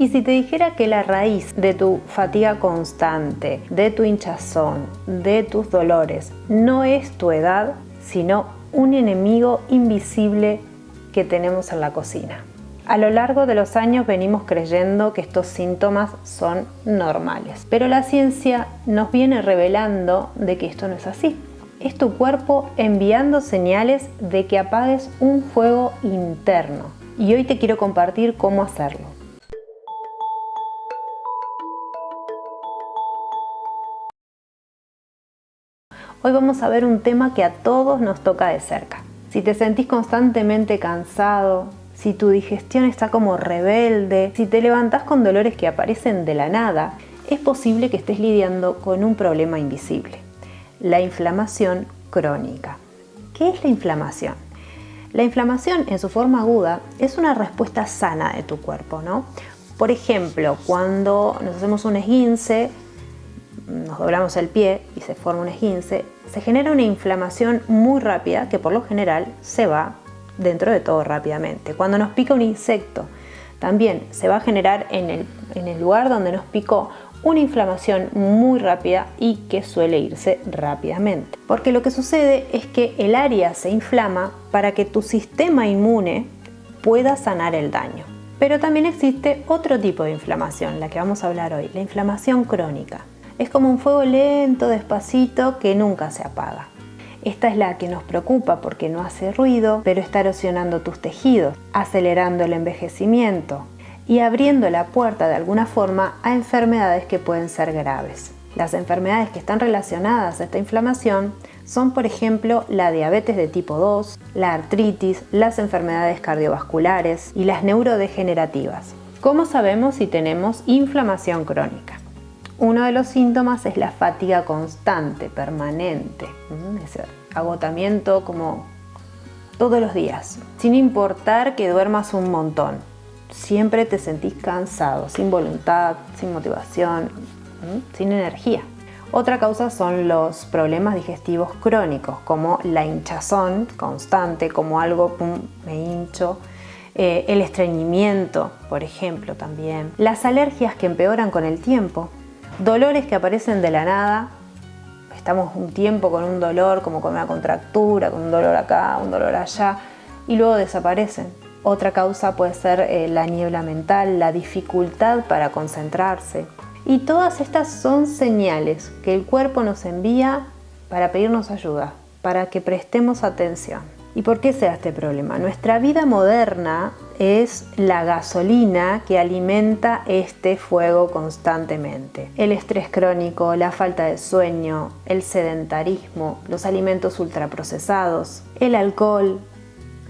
Y si te dijera que la raíz de tu fatiga constante, de tu hinchazón, de tus dolores, no es tu edad, sino un enemigo invisible que tenemos en la cocina. A lo largo de los años venimos creyendo que estos síntomas son normales, pero la ciencia nos viene revelando de que esto no es así. Es tu cuerpo enviando señales de que apagues un fuego interno. Y hoy te quiero compartir cómo hacerlo. Hoy vamos a ver un tema que a todos nos toca de cerca. Si te sentís constantemente cansado, si tu digestión está como rebelde, si te levantás con dolores que aparecen de la nada, es posible que estés lidiando con un problema invisible: la inflamación crónica. ¿Qué es la inflamación? La inflamación en su forma aguda es una respuesta sana de tu cuerpo, ¿no? Por ejemplo, cuando nos hacemos un esguince, nos doblamos el pie y se forma un esguince, se genera una inflamación muy rápida que por lo general se va dentro de todo rápidamente. Cuando nos pica un insecto, también se va a generar en el lugar donde nos picó una inflamación muy rápida y que suele irse rápidamente. Porque lo que sucede es que el área se inflama para que tu sistema inmune pueda sanar el daño. Pero también existe otro tipo de inflamación, la que vamos a hablar hoy, la inflamación crónica. Es como un fuego lento, despacito, que nunca se apaga. Esta es la que nos preocupa porque no hace ruido, pero está erosionando tus tejidos, acelerando el envejecimiento y abriendo la puerta de alguna forma a enfermedades que pueden ser graves. Las enfermedades que están relacionadas a esta inflamación son, por ejemplo, la diabetes de tipo 2, la artritis, las enfermedades cardiovasculares y las neurodegenerativas. ¿Cómo sabemos si tenemos inflamación crónica? Uno de los síntomas es la fatiga constante, permanente, ese agotamiento como todos los días, sin importar que duermas un montón. Siempre te sentís cansado, sin voluntad, sin motivación, sin energía. Otra causa son los problemas digestivos crónicos, como la hinchazón constante, como algo, me hincho. El estreñimiento, por ejemplo, también. Las alergias que empeoran con el tiempo. Dolores que aparecen de la nada. Estamos un tiempo con un dolor, como con una contractura, con un dolor acá, un dolor allá, y luego desaparecen. Otra causa puede ser la niebla mental, la dificultad para concentrarse. Y todas estas son señales que el cuerpo nos envía para pedirnos ayuda, para que prestemos atención. ¿Y por qué se da este problema? Nuestra vida moderna es la gasolina que alimenta este fuego constantemente. El estrés crónico, la falta de sueño, el sedentarismo, los alimentos ultraprocesados, el alcohol,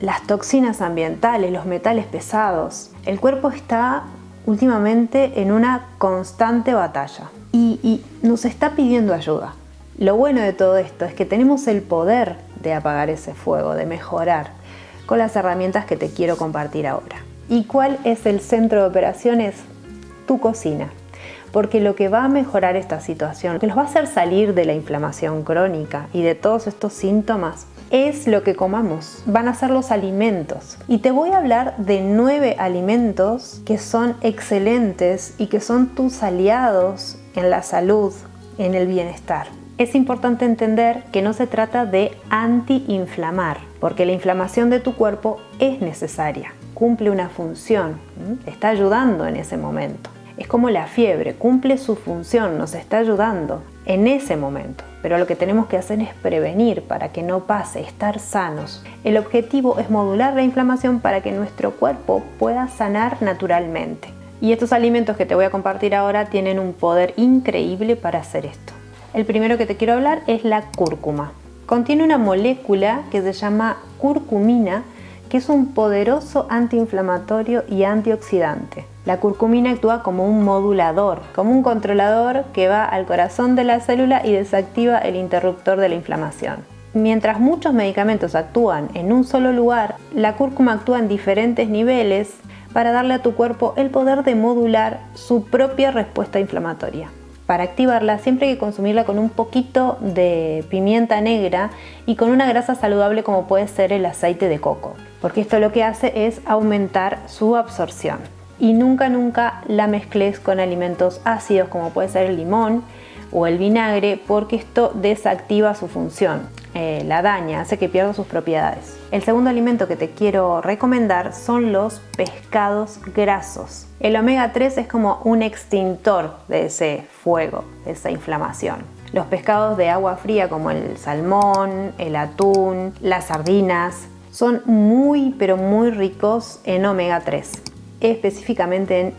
las toxinas ambientales, los metales pesados. El cuerpo está últimamente en una constante batalla y nos está pidiendo ayuda. Lo bueno de todo esto es que tenemos el poder de apagar ese fuego, de mejorar con las herramientas que te quiero compartir ahora. ¿Y cuál es el centro de operaciones? Tu cocina. Porque lo que va a mejorar esta situación, lo que nos va a hacer salir de la inflamación crónica y de todos estos síntomas, es lo que comamos. Van a ser los alimentos. Y te voy a hablar de 9 alimentos que son excelentes y que son tus aliados en la salud, en el bienestar. Es importante entender que no se trata de antiinflamar, porque la inflamación de tu cuerpo es necesaria, cumple una función, te está ayudando en ese momento. Es como la fiebre, cumple su función, nos está ayudando en ese momento. Pero lo que tenemos que hacer es prevenir para que no pase, estar sanos. El objetivo es modular la inflamación para que nuestro cuerpo pueda sanar naturalmente. Y estos alimentos que te voy a compartir ahora tienen un poder increíble para hacer esto. El primero que te quiero hablar es la cúrcuma. Contiene una molécula que se llama curcumina, que es un poderoso antiinflamatorio y antioxidante. La curcumina actúa como un modulador, como un controlador que va al corazón de la célula y desactiva el interruptor de la inflamación. Mientras muchos medicamentos actúan en un solo lugar, la cúrcuma actúa en diferentes niveles para darle a tu cuerpo el poder de modular su propia respuesta inflamatoria. Para activarla siempre hay que consumirla con un poquito de pimienta negra y con una grasa saludable como puede ser el aceite de coco, porque esto lo que hace es aumentar su absorción. y nunca la mezcles con alimentos ácidos como puede ser el limón o el vinagre, porque esto desactiva su función, la daña, hace que pierda sus propiedades. El segundo alimento que te quiero recomendar son los pescados grasos. El omega 3 es como un extintor de ese fuego, de esa inflamación. Los pescados de agua fría como el salmón, el atún, las sardinas son muy ricos en omega 3, específicamente en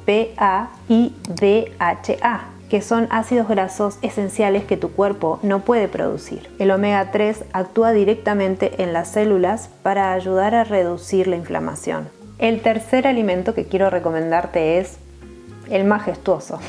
EPA y DHA, que son ácidos grasos esenciales que tu cuerpo no puede producir. El omega 3 actúa directamente en las células para ayudar a reducir la inflamación. El tercer alimento que quiero recomendarte es el majestuoso,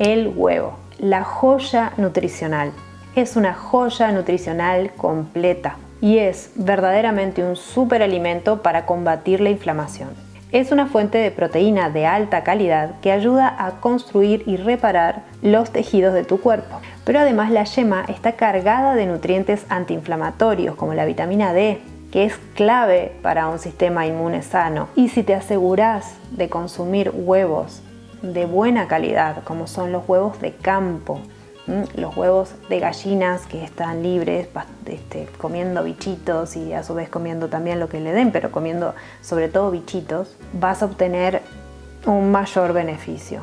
el huevo, la joya nutricional. Es una joya nutricional completa y es verdaderamente un superalimento para combatir la inflamación. Es una fuente de proteína de alta calidad que ayuda a construir y reparar los tejidos de tu cuerpo. Pero además la yema está cargada de nutrientes antiinflamatorios como la vitamina D, que es clave para un sistema inmune sano. Y si te aseguras de consumir huevos de buena calidad, como son los huevos de campo, los huevos de gallinas que están libres, comiendo bichitos y a su vez comiendo también lo que le den, pero comiendo sobre todo bichitos, vas a obtener un mayor beneficio,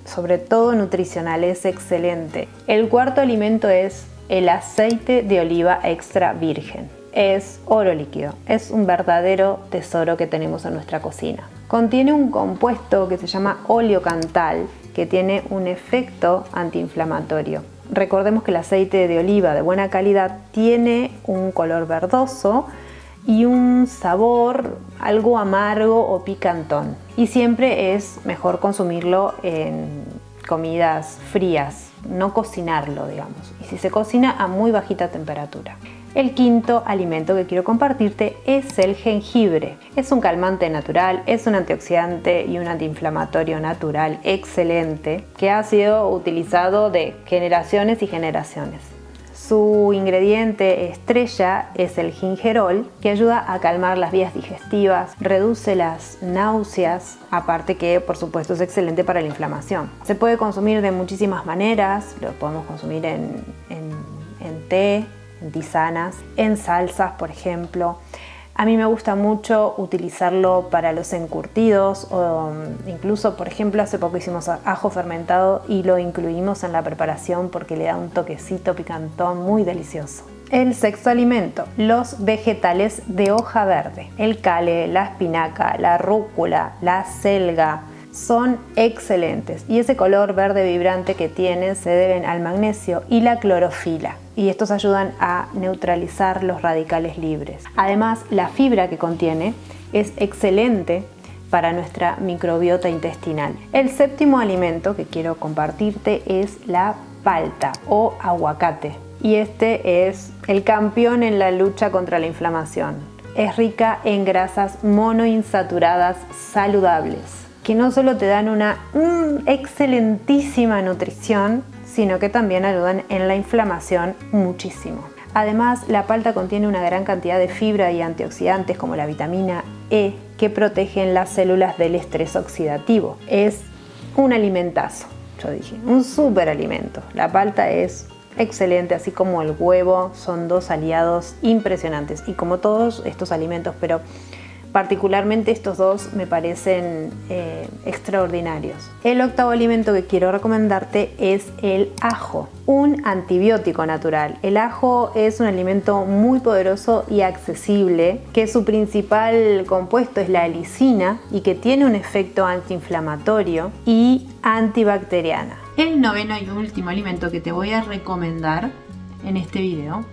sobre todo nutricional, es excelente. El cuarto alimento es el aceite de oliva extra virgen. Es oro líquido, es un verdadero tesoro que tenemos en nuestra cocina. Contiene un compuesto que se llama oleocantal, que tiene un efecto antiinflamatorio. Recordemos que el aceite de oliva de buena calidad tiene un color verdoso y un sabor algo amargo o picantón. Y siempre es mejor consumirlo en comidas frías, no cocinarlo, digamos. Y si se cocina a muy bajita temperatura. El quinto alimento que quiero compartirte es el jengibre. Es un calmante natural, es un antioxidante y un antiinflamatorio natural excelente que ha sido utilizado de generaciones y generaciones. Su ingrediente estrella es el gingerol, que ayuda a calmar las vías digestivas, reduce las náuseas, aparte que por supuesto es excelente para la inflamación. Se puede consumir de muchísimas maneras, lo podemos consumir en té, en tisanas, en salsas, por ejemplo. A mí me gusta mucho utilizarlo para los encurtidos o incluso, por ejemplo, hace poco hicimos ajo fermentado y lo incluimos en la preparación porque le da un toquecito picantón muy delicioso. El sexto alimento, los vegetales de hoja verde. El cale, la espinaca, la rúcula, la selga, son excelentes y ese color verde vibrante que tienen se deben al magnesio y la clorofila, y estos ayudan a neutralizar los radicales libres. Además, la fibra que contiene es excelente para nuestra microbiota intestinal. El séptimo alimento que quiero compartirte es la palta o aguacate, y este es el campeón en la lucha contra la inflamación. Es rica en grasas monoinsaturadas saludables, que no solo te dan una excelentísima nutrición, sino que también ayudan en la inflamación muchísimo. Además, la palta contiene una gran cantidad de fibra y antioxidantes como la vitamina E, que protegen las células del estrés oxidativo. Es un alimentazo, yo dije, un superalimento. La palta es excelente, así como el huevo, son dos aliados impresionantes. Y como todos estos alimentos, pero particularmente estos dos me parecen extraordinarios. El octavo alimento que quiero recomendarte es el ajo, un antibiótico natural. El ajo es un alimento muy poderoso y accesible, que su principal compuesto es la alicina y que tiene un efecto antiinflamatorio y antibacteriana. El noveno y último alimento que te voy a recomendar en este video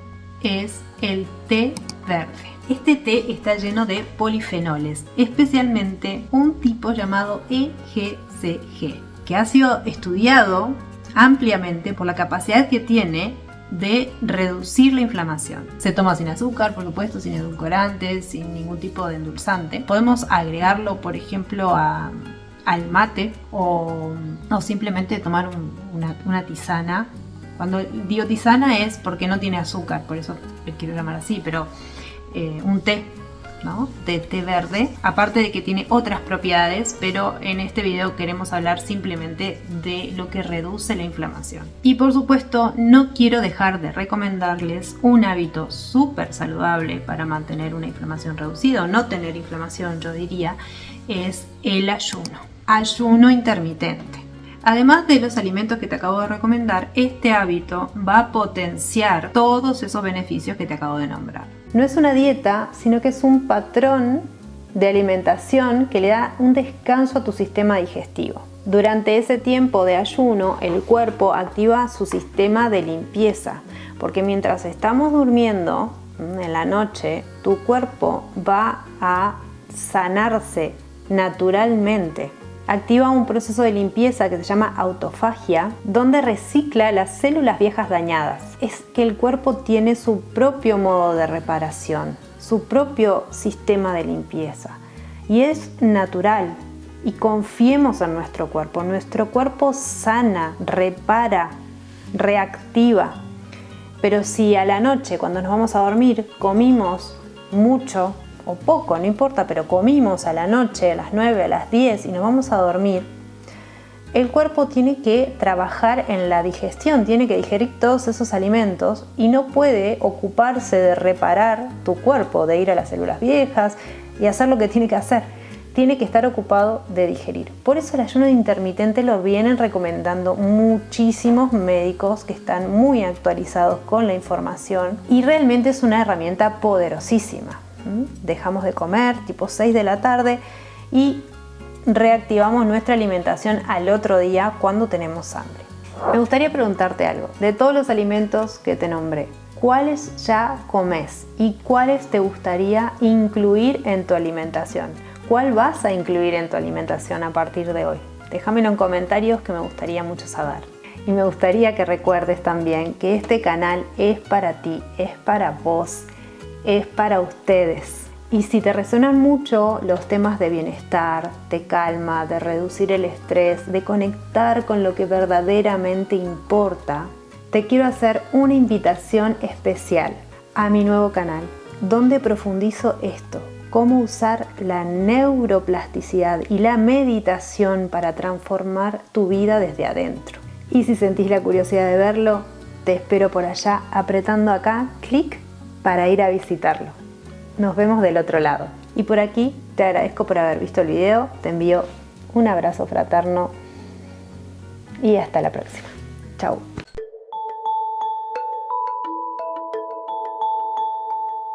es el té verde. Este té está lleno de polifenoles, especialmente un tipo llamado EGCG, que ha sido estudiado ampliamente por la capacidad que tiene de reducir la inflamación. Se toma sin azúcar, por supuesto, sin edulcorantes, sin ningún tipo de endulzante. Podemos agregarlo, por ejemplo, al mate o simplemente tomar una tisana. Cuando digo tisana es porque no tiene azúcar, por eso le quiero llamar así, pero un té ¿no?, de té verde, aparte de que tiene otras propiedades, pero en este video queremos hablar simplemente de lo que reduce la inflamación. Y por supuesto no quiero dejar de recomendarles un hábito súper saludable para mantener una inflamación reducida o no tener inflamación, yo diría, es el ayuno intermitente. Además de los alimentos que te acabo de recomendar, este hábito va a potenciar todos esos beneficios que te acabo de nombrar. No es una dieta, sino que es un patrón de alimentación que le da un descanso a tu sistema digestivo. Durante ese tiempo de ayuno, el cuerpo activa su sistema de limpieza, porque mientras estamos durmiendo en la noche, tu cuerpo va a sanarse naturalmente. Activa un proceso de limpieza que se llama autofagia, donde recicla las células viejas dañadas. Es que el cuerpo tiene su propio modo de reparación, su propio sistema de limpieza. Y es natural. Y confiemos en nuestro cuerpo. Nuestro cuerpo sana, repara, reactiva. Pero si a la noche, cuando nos vamos a dormir, comimos mucho, o poco, no importa, pero comimos a la noche, a las 9, a las 10 y nos vamos a dormir, el cuerpo tiene que trabajar en la digestión, tiene que digerir todos esos alimentos y no puede ocuparse de reparar tu cuerpo, de ir a las células viejas y hacer lo que tiene que hacer. Tiene que estar ocupado de digerir. Por eso el ayuno intermitente lo vienen recomendando muchísimos médicos que están muy actualizados con la información y realmente es una herramienta poderosísima. Dejamos de comer tipo 6 de la tarde y reactivamos nuestra alimentación al otro día cuando tenemos hambre. Me gustaría preguntarte algo. De todos los alimentos que te nombré, ¿cuáles ya comes y cuáles te gustaría incluir en tu alimentación? ¿Cuál vas a incluir en tu alimentación a partir de hoy? Déjamelo en comentarios que me gustaría mucho saber. Y me gustaría que recuerdes también que este canal es para ti, es para vos, es para ustedes. Y si te resuenan mucho los temas de bienestar, de calma, de reducir el estrés, de conectar con lo que verdaderamente importa, te quiero hacer una invitación especial a mi nuevo canal, donde profundizo esto, cómo usar la neuroplasticidad y la meditación para transformar tu vida desde adentro. Y si sentís la curiosidad de verlo, te espero por allá apretando acá, clic, para ir a visitarlo. Nos vemos del otro lado. Y por aquí te agradezco por haber visto el video, te envío un abrazo fraterno y hasta la próxima. Chau.